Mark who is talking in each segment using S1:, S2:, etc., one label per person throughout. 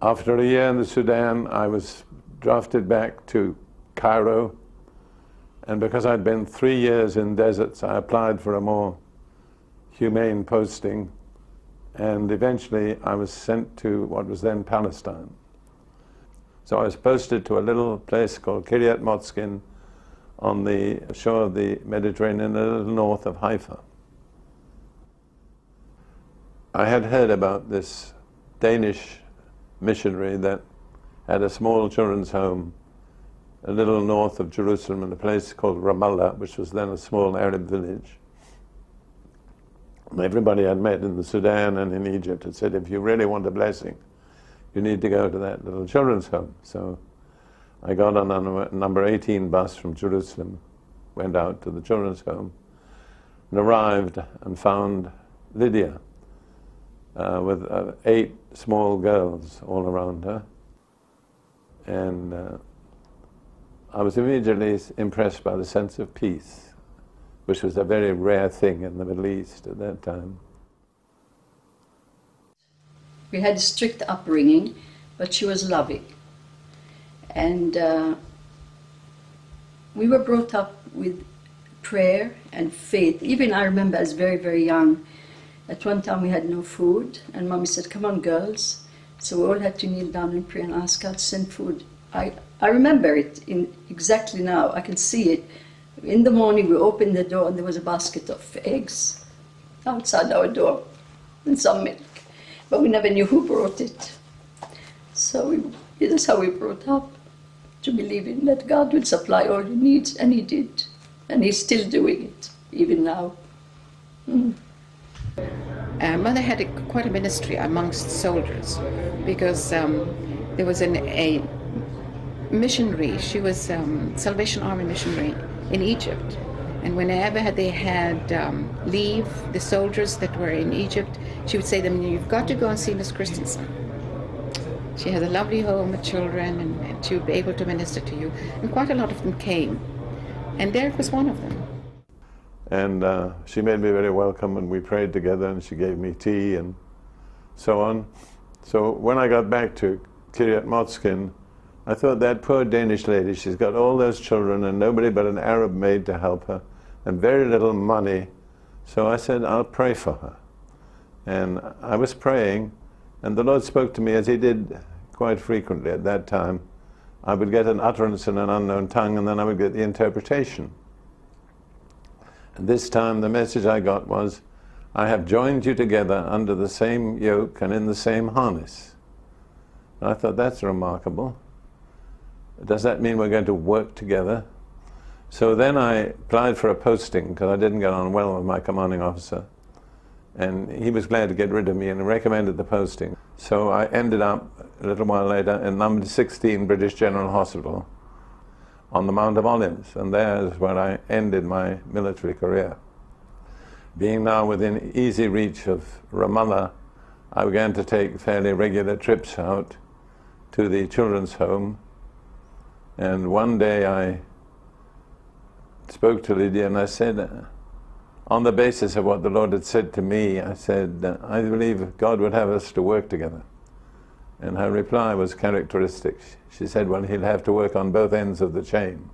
S1: After a year in the Sudan, I was drafted back to Cairo, and because I'd been 3 years in deserts, I applied for a more humane posting, and eventually I was sent to what was then Palestine. So I was posted to a little place called Kiryat Motzkin on the shore of the Mediterranean, a little north of Haifa. I had heard about this Danish missionary that had a small children's home a little north of Jerusalem in a place called Ramallah, which was then a small Arab village. And everybody I'd met in the Sudan and in Egypt had said, if you really want a blessing, you need to go to that little children's home. So I got on a number 18 bus from Jerusalem, went out to the children's home, and arrived and found Lydia with 8 small girls all around her. And I was immediately impressed by the sense of peace, which was a very rare thing in the Middle East at that time.
S2: We had a strict upbringing, but she was loving. And we were brought up with prayer and faith. Even I remember as very, very young, at one time we had no food, and Mommy said, come on girls. So we all had to kneel down and pray and ask God to send food. I remember it exactly now, I can see it. In the morning we opened the door and there was a basket of eggs outside our door and some milk. But we never knew who brought it. So that's how we were brought up, to believe in that God would supply all your needs, and He did. And He's still doing it, even now.
S3: Mother had quite a ministry amongst soldiers, because there was a missionary. She was Salvation Army missionary in Egypt, and whenever they had leave, the soldiers that were in Egypt, she would say to them, you've got to go and see Miss Christensen. She has a lovely home with children, and she would be able to minister to you. And quite a lot of them came, and Derek was one of them.
S1: And she made me very welcome, and we prayed together, and she gave me tea and so on. So when I got back to Kiryat Motzkin, I thought, that poor Danish lady, she's got all those children and nobody but an Arab maid to help her, and very little money. So I said, I'll pray for her. And I was praying, and the Lord spoke to me, as He did quite frequently at that time. I would get an utterance in an unknown tongue, and then I would get the interpretation. And this time the message I got was, I have joined you together under the same yoke and in the same harness. And I thought, that's remarkable. Does that mean we're going to work together? So then I applied for a posting, because I didn't get on well with my commanding officer. And he was glad to get rid of me and recommended the posting. So I ended up, a little while later, in number 16 British General Hospital on the Mount of Olives. And there is where I ended my military career. Being now within easy reach of Ramallah, I began to take fairly regular trips out to the children's home. And one day I spoke to Lydia and I said, on the basis of what the Lord had said to me, I said, I believe God would have us to work together. And her reply was characteristic. She said, well, He'll have to work on both ends of the chain.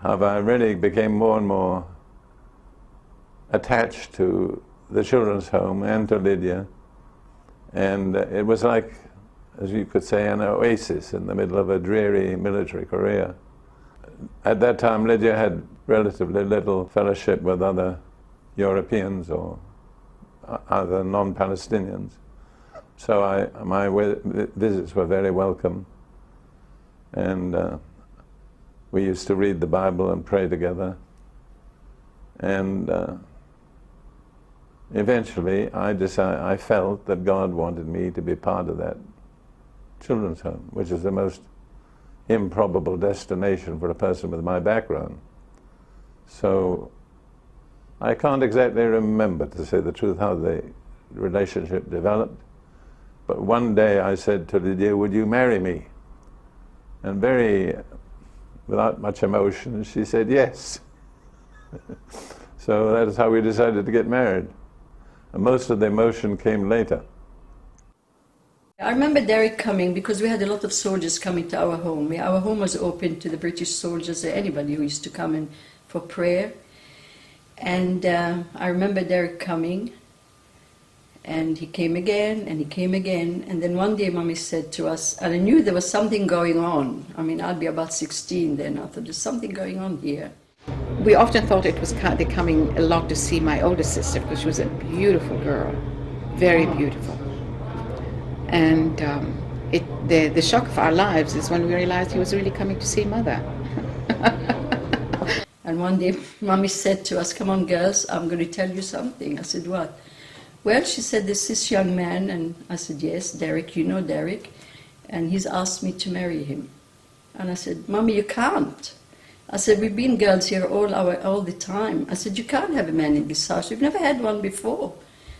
S1: However, I really became more and more attached to the children's home and to Lydia. And it was like, as you could say, an oasis in the middle of a dreary military career. At that time, Lydia had relatively little fellowship with other Europeans or other non-Palestinians. So my visits were very welcome. And we used to read the Bible and pray together. And eventually, I felt that God wanted me to be part of that children's home, which is the most improbable destination for a person with my background. So I can't exactly remember, to say the truth, how the relationship developed. But one day I said to Lydia, would you marry me? And without much emotion, she said yes. So that is how we decided to get married. And most of the emotion came later.
S2: I remember Derek coming because we had a lot of soldiers coming to our home. Our home was open to the British soldiers or anybody who used to come in for prayer. And I remember Derek coming, and he came again, and he came again. And then one day Mommy said to us, and I knew there was something going on. I mean, I'd be about 16 then. I thought, there's something going on here.
S3: We often thought it was they coming a lot to see my older sister because she was a beautiful girl, very beautiful. And the shock of our lives is when we realized he was really coming to see Mother.
S2: And one day Mommy said to us, come on girls, I'm going to tell you something. I said, what? Well, she said, there's this young man, and I said, yes, Derek, you know Derek, and he's asked me to marry him. And I said, Mommy, you can't. I said, we've been girls here all the time. I said, you can't have a man in this house. We've never had one before.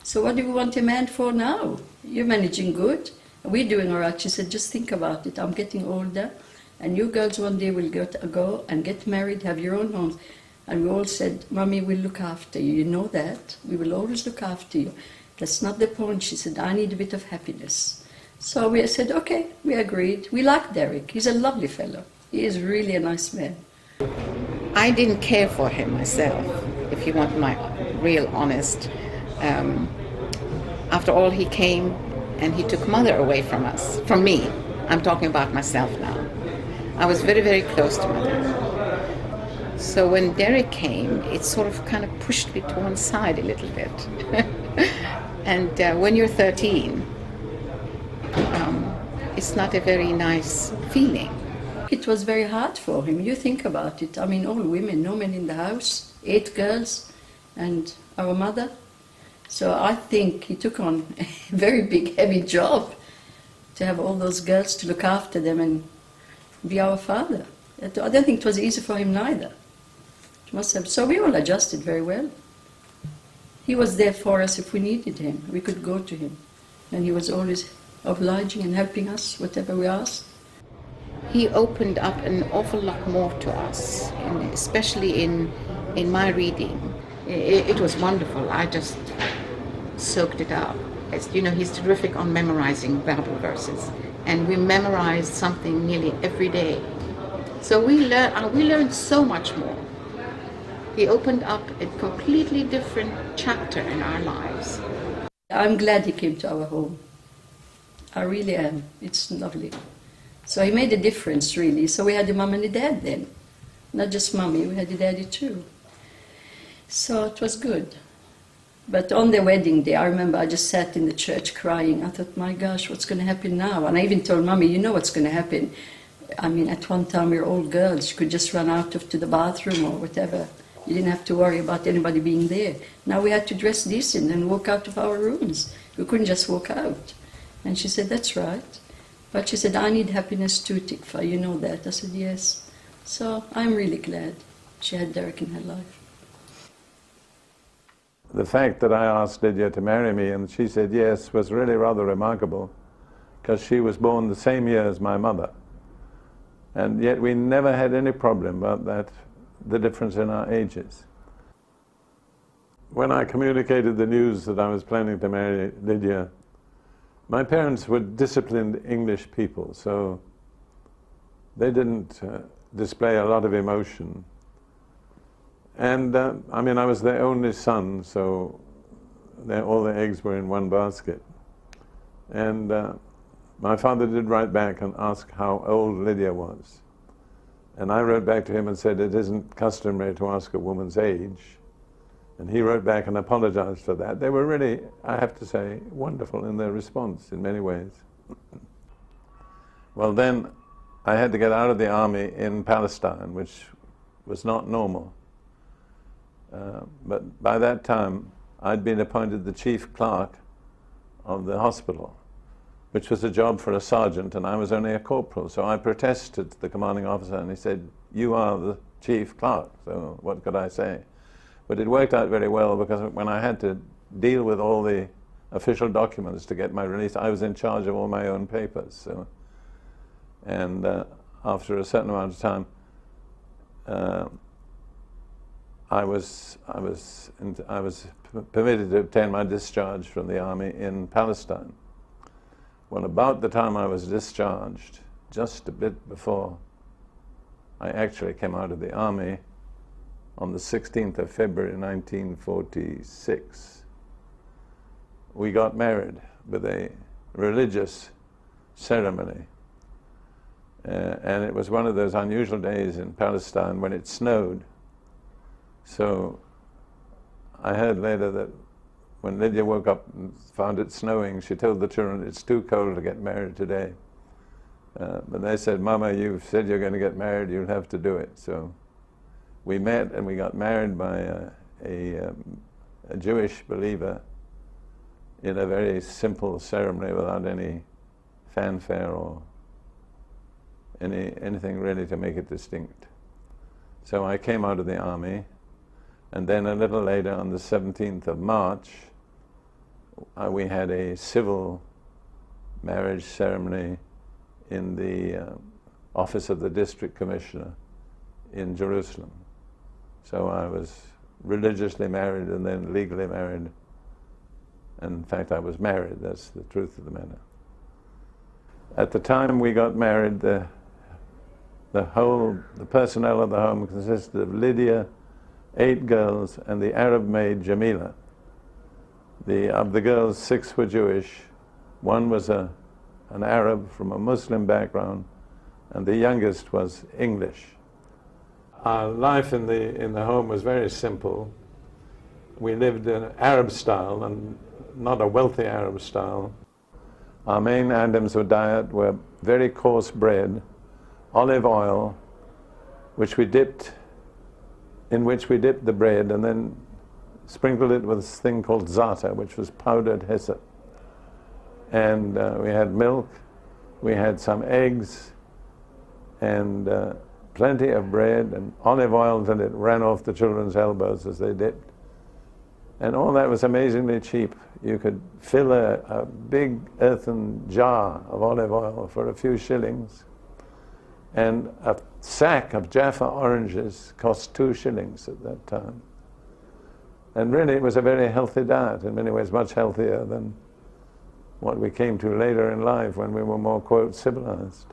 S2: So what do we want a man for now? You're managing good. We're doing all right. She said, just think about it. I'm getting older, and you girls one day will go and get married, have your own homes. And we all said, Mommy, we'll look after you. You know that. We will always look after you. That's not the point. She said, I need a bit of happiness. So we said, okay, we agreed. We like Derek. He's a lovely fellow. He is really a nice man.
S3: I didn't care for him myself, if you want my real honest. After all, he came and he took Mother away from us, from me. I'm talking about myself now. I was very, very close to Mother. So when Derek came, it sort of kind of pushed me to one side a little bit. And when you're 13, it's not a very nice feeling.
S2: It was very hard for him. You think about it. I mean, all women, no men in the house, 8 girls, and our mother. So I think he took on a very big, heavy job to have all those girls to look after them and be our father. I don't think it was easy for him neither. It must have. So we all adjusted very well. He was there for us if we needed him. We could go to him. And he was always obliging and helping us, whatever we asked.
S3: He opened up an awful lot more to us, especially in my reading. It was wonderful. I just soaked it up. You know, he's terrific on memorizing Bible verses, and we memorized something nearly every day. So we learned so much more. He opened up a completely different chapter in our lives.
S2: I'm glad he came to our home. I really am. It's lovely. So he made a difference, really. So we had a mom and a dad then. Not just mommy, we had a daddy too. So it was good. But on the wedding day, I remember I just sat in the church crying. I thought, my gosh, what's going to happen now? And I even told Mommy, you know what's going to happen. I mean, at one time we were all girls. You could just run out to the bathroom or whatever. You didn't have to worry about anybody being there. Now we had to dress decent and walk out of our rooms. We couldn't just walk out. And she said, that's right. But she said, I need happiness too, Tikva, you know that. I said, yes. So I'm really glad she had Derek in her life.
S1: The fact that I asked Lydia to marry me and she said yes was really rather remarkable, because she was born the same year as my mother. And yet we never had any problem about that, the difference in our ages. When I communicated the news that I was planning to marry Lydia, my parents were disciplined English people, so they didn't display a lot of emotion. And I mean, I was their only son, so all the eggs were in one basket. And my father did write back and ask how old Lydia was. And I wrote back to him and said, it isn't customary to ask a woman's age. And he wrote back and apologized for that. They were really, I have to say, wonderful in their response in many ways. Well, then I had to get out of the army in Palestine, which was not normal. But by that time, I'd been appointed the chief clerk of the hospital, which was a job for a sergeant, and I was only a corporal. So I protested to the commanding officer, and he said, you are the chief clerk, so what could I say? But it worked out very well, because when I had to deal with all the official documents to get my release, I was in charge of all my own papers. So, and after a certain amount of time, I was permitted to obtain my discharge from the army in Palestine. Well, about the time I was discharged, just a bit before I actually came out of the army, on the 16th of February 1946, we got married with a religious ceremony. And it was one of those unusual days in Palestine when it snowed. So I heard later that when Lydia woke up and found it snowing, she told the children, "It's too cold to get married today." But they said, "Mama, you've said you're going to get married, you'll have to do it." So we met and we got married by a Jewish believer in a very simple ceremony without any fanfare or anything really to make it distinct. So I came out of the army, and then a little later, on the 17th of March, we had a civil marriage ceremony in the office of the district commissioner in Jerusalem. So I was religiously married and then legally married. And in fact, I was married, that's the truth of the matter. At the time we got married, the personnel of the home consisted of Lydia, 8 girls, and the Arab maid Jamila. Of the girls, 6 were Jewish. 1 was an Arab from a Muslim background, and the youngest was English. Our life in the home was very simple. We lived in Arab style, and not a wealthy Arab style. Our main items of diet were very coarse bread, olive oil, in which we dipped the bread and then sprinkled it with this thing called za'atar, which was powdered hyssop. And we had milk, we had some eggs, and plenty of bread and olive oil until it ran off the children's elbows as they dipped. And all that was amazingly cheap. You could fill a big earthen jar of olive oil for a few shillings, and a sack of Jaffa oranges cost 2 shillings at that time. And really it was a very healthy diet, in many ways much healthier than what we came to later in life when we were more, quote, civilized.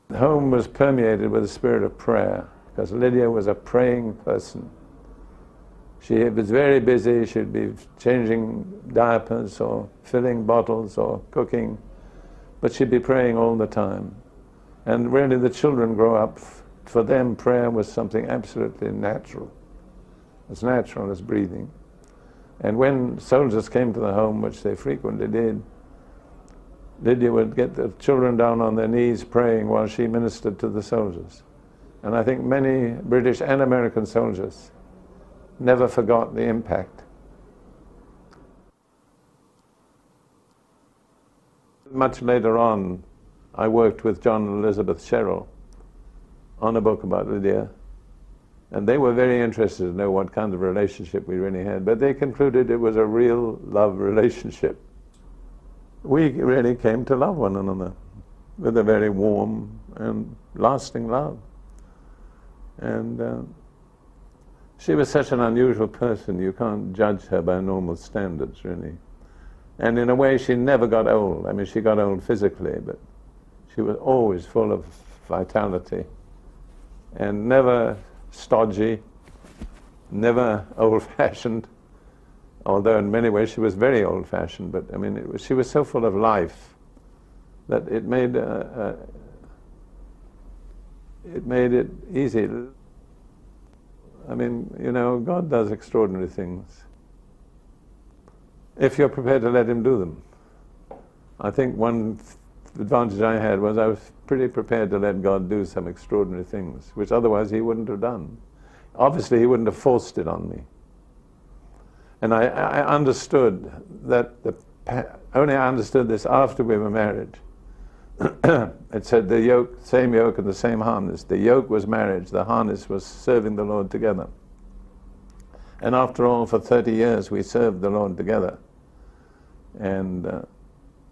S1: The home was permeated with a spirit of prayer, because Lydia was a praying person. She was very busy. She'd be changing diapers or filling bottles or cooking, but she'd be praying all the time. And really the children grow up, for them prayer was something absolutely natural, as natural as breathing. And when soldiers came to the home, which they frequently did, Lydia would get the children down on their knees praying while she ministered to the soldiers. And I think many British and American soldiers never forgot the impact. Much later on, I worked with John and Elizabeth Sherrill on a book about Lydia, and they were very interested to know what kind of relationship we really had, but they concluded it was a real love relationship. We really came to love one another with a very warm and lasting love. And she was such an unusual person, you can't judge her by normal standards, really. And in a way, she never got old. I mean, she got old physically, but she was always full of vitality, and never stodgy, never old-fashioned, although in many ways she was very old-fashioned, but I mean, she was so full of life that it made it easy. I mean, you know, God does extraordinary things if you're prepared to let Him do them. I think one advantage I had was I was pretty prepared to let God do some extraordinary things, which otherwise He wouldn't have done. Obviously, He wouldn't have forced it on me. And I understood that, only I understood this after we were married. It said the yoke, same yoke and the same harness. The yoke was marriage, the harness was serving the Lord together. And after all, for 30 years we served the Lord together. And,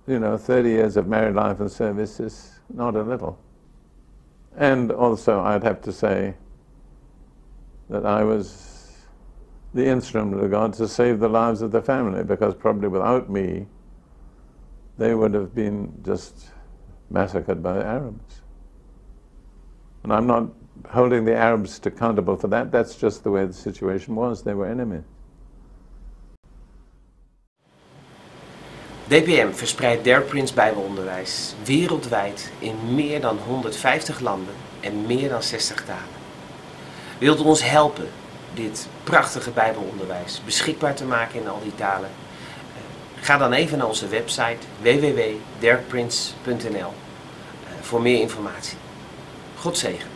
S1: you know, 30 years of married life and service is not a little. And also, I'd have to say that I was the instrument of God to save the lives of the family, because probably without me, they would have been just massacred by the Arabs. And I'm not holding the Arabs accountable for that. That's just the way the situation was. They were enemies.
S4: DPM verspreidt Derek Prince Bijbelonderwijs wereldwijd in meer dan 150 landen en meer dan 60 talen. Wilt u ons helpen dit prachtige Bijbelonderwijs beschikbaar te maken in al die talen? Ga dan even naar onze website www.derekprince.nl voor meer informatie. God zegen.